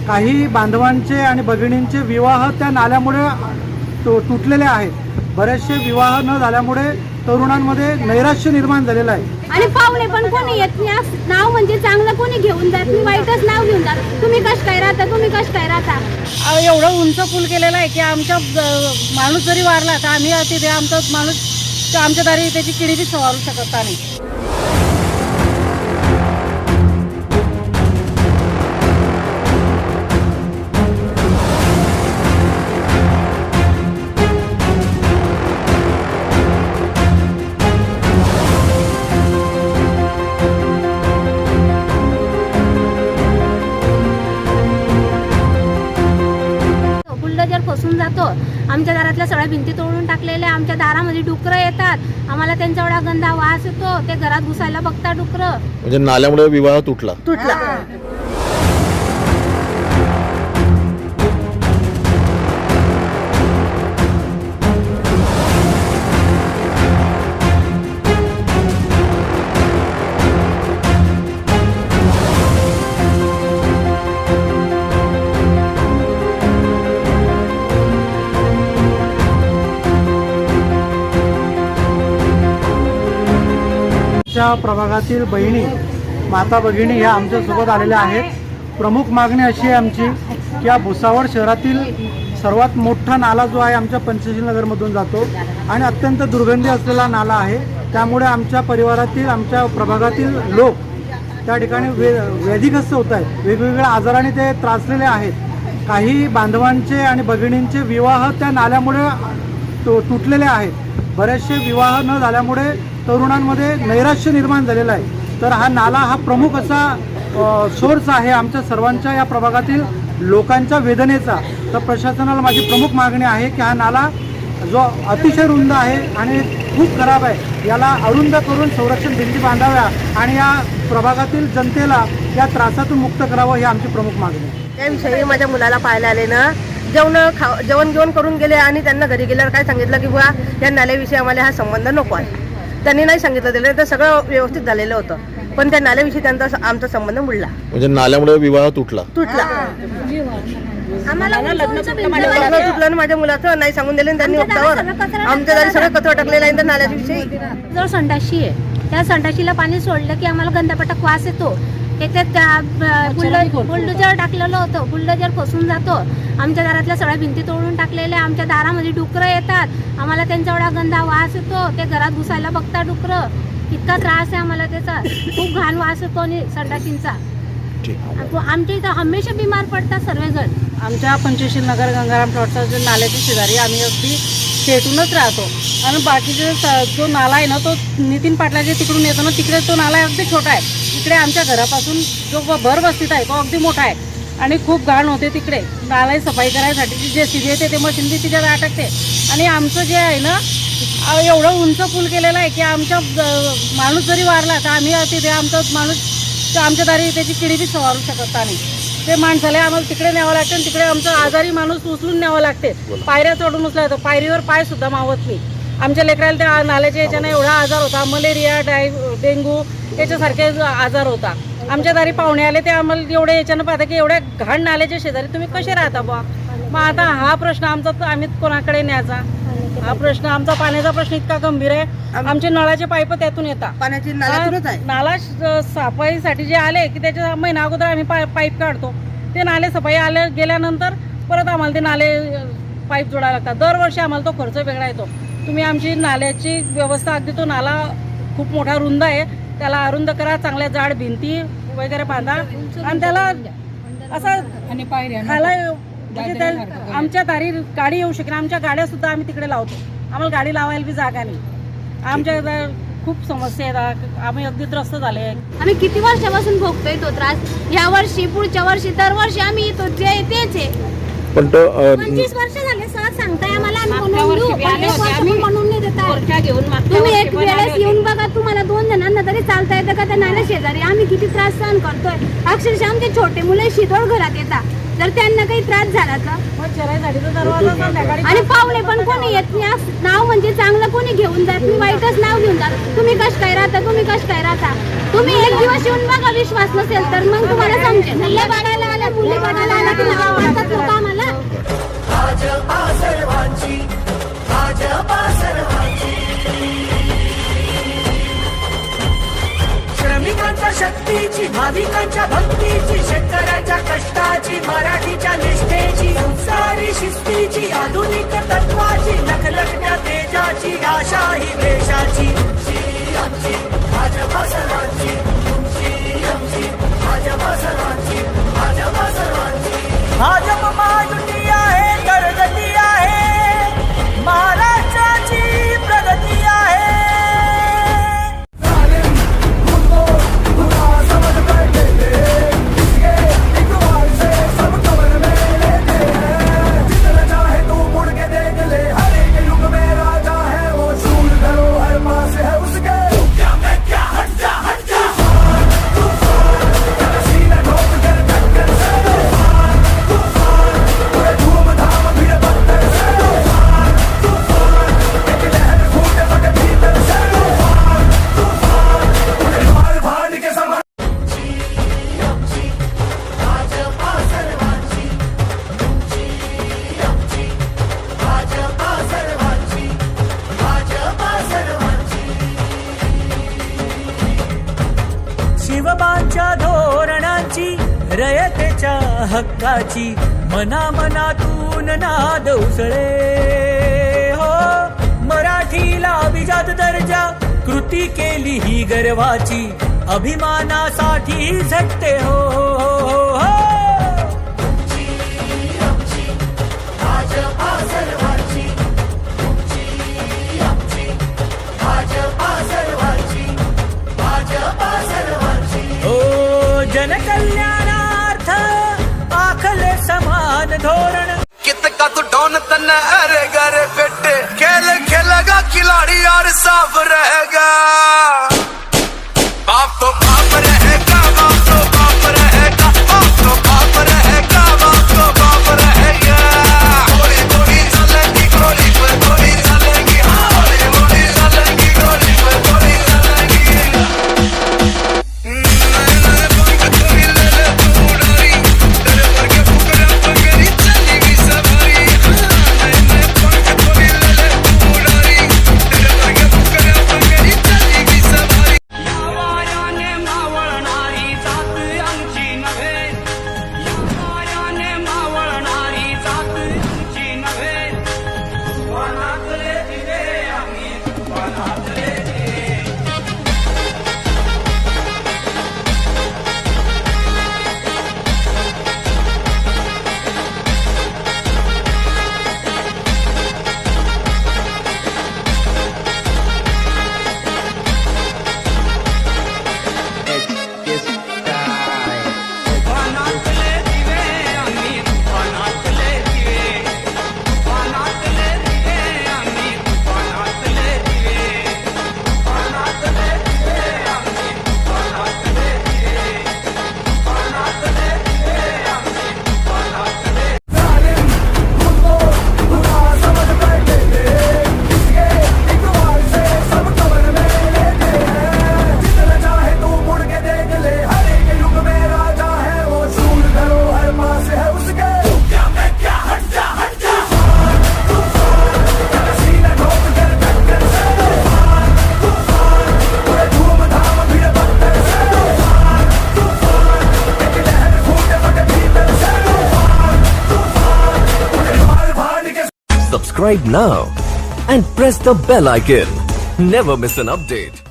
काही बांधवांचे आणि भगिनींचे विवाह त्या नाल्यामुळे तुटलेले आहेत. बरेचसे विवाह न झाल्यामुळे तरुणांमध्ये नैराश्य निर्माण झालेलं आहे. आणि पाहुणे पण कोणी येत नाही. नाव म्हणजे चांगलं कोणी घेऊन जात नाही, वाईटच नाव घेऊन जात. तुम्ही कश काय राहता, तुम्ही कश काय राहता. एवढं उंच पूल केलेला आहे की आमच्या माणूस जरी वारला तर आम्ही तिथे आमचा माणूस आमच्या दारी त्याची किडी बी सवारू शकत नाही. बुलडोजर फसून जातो. आमच्या दारातल्या सगळ्या भिंती तोडून टाकलेल्या. आमच्या दारामध्ये डुकरं येतात. आम्हाला त्यांचा एवढा गंदा वास येतो. ते घरात घुसायला बघतात डुकरं. म्हणजे नाल्यामुळे विवाह तुटला. प्रभागातील बहिणी, माता भगिनी ह्या आमच्या सोबत आलेल्या आहेत. प्रमुख मागणी अशी आहे आमची की या भुसावळ शहरातील सर्वात मोठा नाला जो आहे आमच्या पंचशील नगरमधून जातो आणि अत्यंत दुर्गंधी असलेला नाला आहे. त्यामुळे आमच्या परिवारातील, आमच्या प्रभागातील लोक त्या ठिकाणी व्याधिग्रस्त होत आहेत. वेगवेगळ्या आजाराने ते त्रासलेले आहेत. काही बांधवांचे आणि भगिनींचे विवाह त्या नाल्यामुळे तुटलेले आहेत. बरेचसे विवाह न झाल्यामुळे तरुणांमध्ये नैराश्य निर्माण झालेलं आहे. तर हा नाला हा प्रमुख असा सोर्स आहे आमच्या सर्वांच्या या प्रभागातील लोकांच्या वेदनेचा. तर प्रशासनाला माझी प्रमुख मागणी आहे की हा नाला जो अतिशय रुंद आहे आणि खूप खराब आहे, याला अरुंद करून संरक्षण भिंती बांधाव्या आणि या प्रभागातील जनतेला या त्रासातून मुक्त करावं, ही आमची प्रमुख मागणी आहे. त्याविषयी माझ्या मुलाला पाहायला आले ना, जेवण घेऊन करून गेले आणि त्यांना घरी गेल्यावर काय सांगितलं की बुवा या नाल्याविषयी आम्हाला हा संबंध नको आहे. त्यांनी नाही सांगितलं दिलं तर सगळं व्यवस्थित झालेलं होतं, पण त्या नाल्याविषयी त्यांचा आमचा संबंध मुडला. म्हणजे नाल्यामुळे विवाह तुटला. आम्हाला लग्न तुटलं माझ्या मुलाचं नाही सांगून दिलं त्यांनी उत्तावर. आमच्या घरी सगळं कचरा टाकलेला आहे त्या नाल्याविषयी. जवळ संडाशी आहे. त्या संडाशीला पाणी सोडलं की आम्हाला गंधापटक वास येतो. त्याच्यात बुलडोजर टाकलेलं होतं. बुलडोजर फसून जातो. आमच्या दारातल्या सगळ्या भिंती तोडून टाकलेल्या. आमच्या दारामध्ये डुकरं येतात. आम्हाला त्यांचा एवढा गंदा वास येतो. ते घरात घुसायला बघतात डुकरं. इतका त्रास आहे आम्हाला त्याचा. खूप घाण वास येतो आणि संडाशींचा. आमच्या इथं हमेशा बिमार पडतात सर्वजण. आमच्या पंचशील नगर गंगाराम प्लॉटचा जो नाल्याच्या शेजारी आम्ही अगदी पेटूनच राहतो आणि बाकीचे जो नाला आहे ना तो नितीन पाटलाच्या तिकडून येतो ना, तिकडे तो नाला अगदी छोटा आहे. इकडे आमच्या घरापासून जो भर वस्तीत आहे तो अगदी मोठा आहे आणि खूप घाण होते तिकडे. नाला सफाई करायसाठी जी JCB येते ते मशीन बी तिच्यात अटकते. आणि आमचं जे आहे ना एवढं उंच पूल केलेलं आहे की आमच्या माणूस जरी वारला तर आम्ही तिथे आमचा माणूस आमच्या दारी त्याची किडी बी सवारू शकत नाही. ते माणसाला आम्हाला तिकडे न्यावं लागतं आणि तिकडे आमचा आजारी माणूस उचलून न्यावं लागते. पायऱ्या चढून उचला येतो, पायरीवर पाय सुद्धा मावत नाही. आमच्या लेकराला त्या नाल्याच्या याच्यानं एवढा आजार होता, मलेरिया, डेंग्यू याच्यासारखे आजार होता. आमच्या दारी पाहुणे आले ते आम्हाला एवढे याच्यानं पाहता की एवढ्या घाण नाल्याच्या शेजारी तुम्ही कसे राहता बुवा. मग आता हा प्रश्न आमचा आम्ही कोणाकडे न्यायचा? हा प्रश्न आमचा पाण्याचा प्रश्न इतका गंभीर आहे. आमचे नळाचे पाईप त्यातून येतात. पाण्याची नाला सफाईसाठी जे आले की त्याच्या महिना अगोदर आम्ही पाईप काढतो. ते नाले सफाई आले गेल्यानंतर परत आम्हाला ते नाले पाईप जोडायला लागतात. दरवर्षी आम्हाला तो खर्च वेगळा येतो. तुम्ही आमची नाल्याची व्यवस्था, अगदी तो नाला खूप मोठा रुंद आहे, त्याला अरुंद करा, चांगल्या जाड भिंती वगैरे बांधा आणि त्याला असा खाला म्हणजे आमच्या दारी गाडी येऊ शकेल. आमच्या गाड्या सुद्धा आम्ही तिकडे लावतो. आम्हाला गाडी लावायला बी जागा नाही. आमच्या खूप समस्या आहेत. आम्ही अगदी त्रस्त झाले आहे. आम्ही किती वर्षापासून भोगतोय तो त्रास. या वर्षी, पुढच्या वर्षी, दरवर्षी आम्ही येतो, जे तेच आहे. पण तो 25 वर्ष झाले सहज सांगताय आम्हाला. आम्ही मागच्या बनवून वर्षी देऊ, बी पण आले एक होते वर्ष आम्ही. पण बनवून नाही देताय. पोरक्या घेऊन मागच्या तुम्ही वर्षी एक पण आले वेळेस होते. येऊन बघा, तुम्हाला 2 जणांना तरी चालता येतं का त्या नाल्या शेजारी. आम्ही किती त्रास सहन करतोय. अक्षरशः आमचे छोटे मुलं शितोड घरात येतात. जर त्यांना काही त्रास झाला तर मग चराईसाठी तर दरवाजा संध्याकाळी आणि पाहुणे पण कोणी येत नाही. असं नाव म्हणजे चांगलं कोणी घेऊन जात नाही, वाईटच नाव घेऊन जात. तुम्ही कश काय राहता, तुम्ही कश काय राहता. तुम्ही एक दिवस येऊन बघा, विश्वास नसेल तर मग तुम्हाला समजेल. मुलं बघायला आल्या, मुली बघायला आल्या की नाव आवडतात लोक आम्हाला. भाजपा सर्वांची, भाजपा सर्वांची. श्रमिकांच्या शक्तीची, भाविकांच्या भक्तीची, शेतकऱ्याच्या कष्टाची, मराठीच्या निष्ठेची, संस्कारी शिस्तीची, आधुनिक तत्वाची, लखलखत्या तेजाची, आशा ही देशाची. आमची भाजपा सर्वांची, तुमची आमची भाजपा सर्वांची, भाजपा सर्वांची. भाजप महायुती आहे, प्रगती आहे, महाराष्ट्राची प्रगती आहे. शिवबांच्या धोरणांची, रयतेच्या हक्काची, मनामनातून नाद उसळे हो. मराठीला अभिजात दर्जा, कृती केली ही गर्वाची, अभिमानासाठी झटते हो, हो, हो, हो. भाजपा सर्वांची, तुमची आमची भाजपा सर्वांची, भाजपा सर्वांची. ओ जनकल्याणार्थ आखले समान धोरण. कितका तू डॉन तन्ना अरे गरे बेटे, खेल खेलेगा खिलाड़ी और साफ रहेगा. बाप तो बाप रहेगा, बाप तो बाप रहेगा, बाप तो बाप रहेगा, बाप तो बाप रहेगा. गोली गोली चलेगी, गोली पर गोली चलेगी, गोली गोली चलेगी, गोली पर गोली चलेगी. नए पंख कोई ले ले तू उड़ारी, तेरे वर्गे फुकरा पंगरी चलेगी सवारी. नए पंख कोई ले ले तू उड़ारी, तेरे वर्गे फुकरा पंगरी चलेगी सवारी. यावायाने मावळणारी जात आमची नव्हे, यावायाने मावळणारी जात आमची नव्हे. वनातले दिवे आम्ही, वनातले दिवे. वनातले दिवे आम्ही, वनातले दिवे. वनातले दिवे आम्ही, वनातले दिवे. वनातले दिवे आम्ही, वनातले दिवे. वनातले दिवे आम्ही, वनातले. Subscribe now and press the bell icon. Never miss an update.